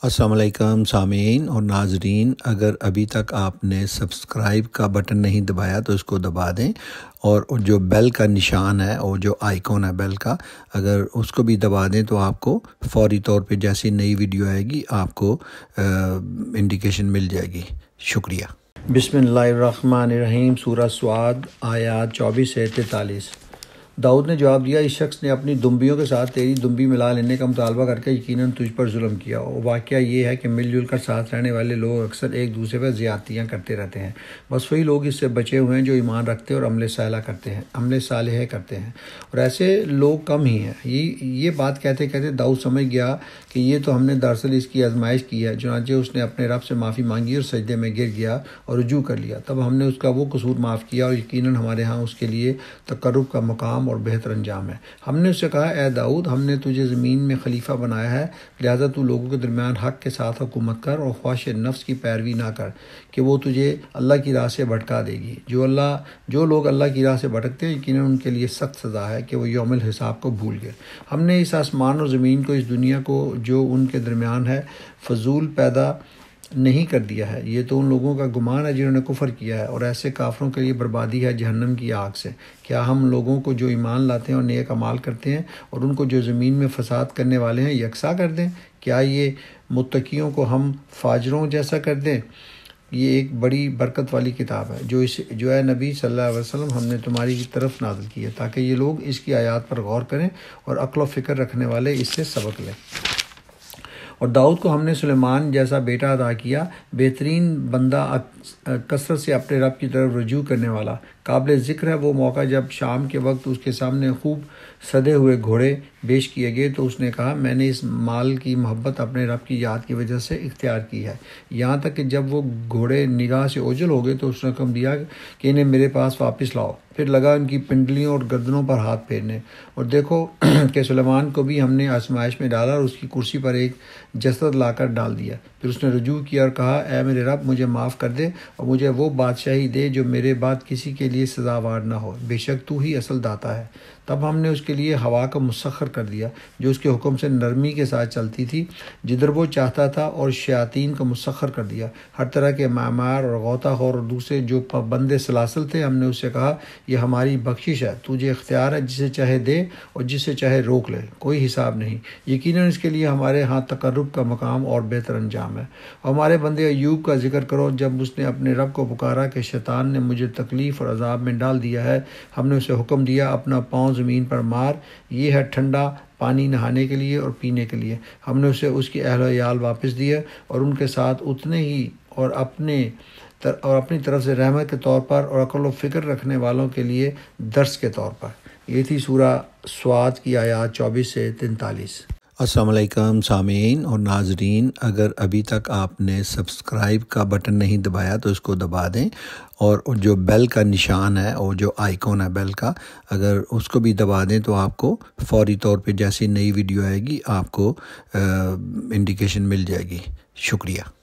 السلام علیکم سامعین اور ناظرین، اگر ابھی تک آپ نے سبسکرائب کا بٹن نہیں دبایا تو اس کو دبا دیں، اور جو بیل کا نشان ہے اور جو آئیکن ہے بیل کا، اگر اس کو بھی دبا دیں تو آپ کو فوری طور پہ جیسی نئی ویڈیو آئے گی آپ کو انڈیکیشن مل جائے گی۔ شکریہ۔ بسم اللہ الرحمن الرحیم۔ سورہ سعد آیات 24 سے 43۔ داؤد نے جواب دیا، اس شخص نے اپنی دمبیوں کے ساتھ تیری دمبی ملا لینے کا مطالبہ کر کے یقیناً تجھ پر ظلم کیا۔ اور واقعہ یہ ہے کہ مل جل کر ساتھ رہنے والے لوگ اکثر ایک دوسرے پر زیادتیاں کرتے رہتے ہیں۔ بس وہی لوگ اس سے بچے ہوئے ہیں جو ایمان رکھتے اور عمل صالح کرتے ہیں، اور ایسے لوگ کم ہی ہیں۔ یہ بات کہتے کہتے داؤد سمجھ گیا کہ یہ تو ہم نے دراصل اس کی آزمائش کی ہے، چنانچہ اس نے اپنے رب سے معافی مانگی اور سجدے میں گر گیا اور رجوع کر لیا۔ تب ہم نے اس کا وہ قصور معاف کیا، اور یقیناً ہمارے ہاں اس کے لیے تقرب کا مقام اور بہتر انجام ہے۔ ہم نے اس سے کہا، اے داؤد، ہم نے تجھے زمین میں خلیفہ بنایا ہے، لہٰذا تو لوگوں کے درمیان حق کے ساتھ حکومت کر اور خواہش نفس کی پیروی نہ کر کہ وہ تجھے اللہ کی راہ سے بھٹکا دے گی۔ جو لوگ اللہ کی راہ سے بھٹکتے ہیں، یقیناً ان کے لیے سخت سزا ہے کہ وہ یوم الحساب کو بھول گئے۔ ہم نے اس آسمان اور زمین کو، اس دنیا کو جو ان کے درمیان ہے، فضول پیدا نہیں کر دیا ہے۔ یہ تو ان لوگوں کا گمان ہے جنہوں نے کفر کیا ہے، اور ایسے کافروں کے لیے بربادی ہے جہنم کی آگ سے۔ کیا ہم لوگوں کو جو ایمان لاتے ہیں اور نیک اعمال کرتے ہیں، اور ان کو جو زمین میں فساد کرنے والے ہیں، یکساں کر دیں؟ کیا یہ متقیوں کو ہم فاجروں جیسا کر دیں؟ یہ ایک بڑی برکت والی کتاب ہے جو اے نبی صلی اللہ علیہ وسلم ہم نے تمہاری طرف نازل کی ہے، تاکہ یہ لوگ اس کی آیات پر غور کریں اور عقل و فکر رکھنے والے اس سے سبق لیں۔ اور داؤد کو ہم نے سلیمان جیسا بیٹا عطا کیا، بہترین بندہ، کثرت سے اپنے رب کی طرف رجوع کرنے والا۔ قابل ذکر ہے وہ موقع جب شام کے وقت اس کے سامنے خوب سدے ہوئے گھوڑے پیش کیے گئے تو اس نے کہا، میں نے اس مال کی محبت اپنے رب کی یاد کی وجہ سے اختیار کی ہے۔ یہاں تک کہ جب وہ گھوڑے نگاہ سے اوجھل ہو گئے تو اس نے حکم دیا کہ انہیں میرے پاس واپس لاؤ۔ پھر لگا ان کی پنڈلیوں اور گردنوں پر ہاتھ پھیرنے۔ اور دیکھو کہ سلیمان کو بھی ہم نے آزمائش میں ڈالا اور اس کی کرسی پر ایک جسد لا کر ڈال دیا۔ پھر اس نے رجوع کیا اور کہا، اے میرے رب، مجھے معاف کر دے اور مجھے وہ بادشاہی دے جو میرے بعد کسی کے لیے سزاوار نہ ہو، بے شک تو ہی اصل داتا ہے۔ تب ہم نے اس کے لیے ہوا کو مسخر کر دیا جو اس کے حکم سے نرمی کے ساتھ چلتی تھی جدھر وہ چاہتا تھا، اور شیاطین کو مسخر کر دیا، ہر طرح کے معمار اور غوطہ خور اور دوسرے جو پابند سلاسل تھے۔ ہم نے اس سے کہا، یہ ہماری بخشش ہے، تجھے اختیار ہے جسے چاہے دے اور جسے چاہے روک لے، کوئی حساب نہیں۔ یقیناً اس کے لیے ہمارے ہاں تقرب کا مقام اور بہتر انجام ہے۔ اور ہمارے بندے ایوب کا ذکر کرو، جب اس نے اپنے رب کو پکارا کہ شیطان نے مجھے تکلیف اور عذاب میں ڈال دیا ہے، ہم نے اسے حکم دیا، اپنا پاؤں زمین پر مار، یہ ہے ٹھنڈا پانی نہانے کے لیے اور پینے کے لیے۔ ہم نے اسے اس کی اہل و عیال واپس دیے اور ان کے ساتھ اتنے ہی، اور اپنی طرف سے رحمت کے طور پر اور عقل و فکر رکھنے والوں کے لیے درس کے طور پر۔ یہ تھی سورہ سعد کی آیات 24 سے 43۔ السلام علیکم سامعین اور ناظرین، اگر ابھی تک آپ نے سبسکرائب کا بٹن نہیں دبایا تو اس کو دبا دیں، اور جو بیل کا نشان ہے اور جو آئیکن ہے بیل کا، اگر اس کو بھی دبا دیں تو آپ کو فوری طور پہ جیسی نئی ویڈیو آئے گی آپ کو انڈیکیشن مل جائے گی۔ شکریہ۔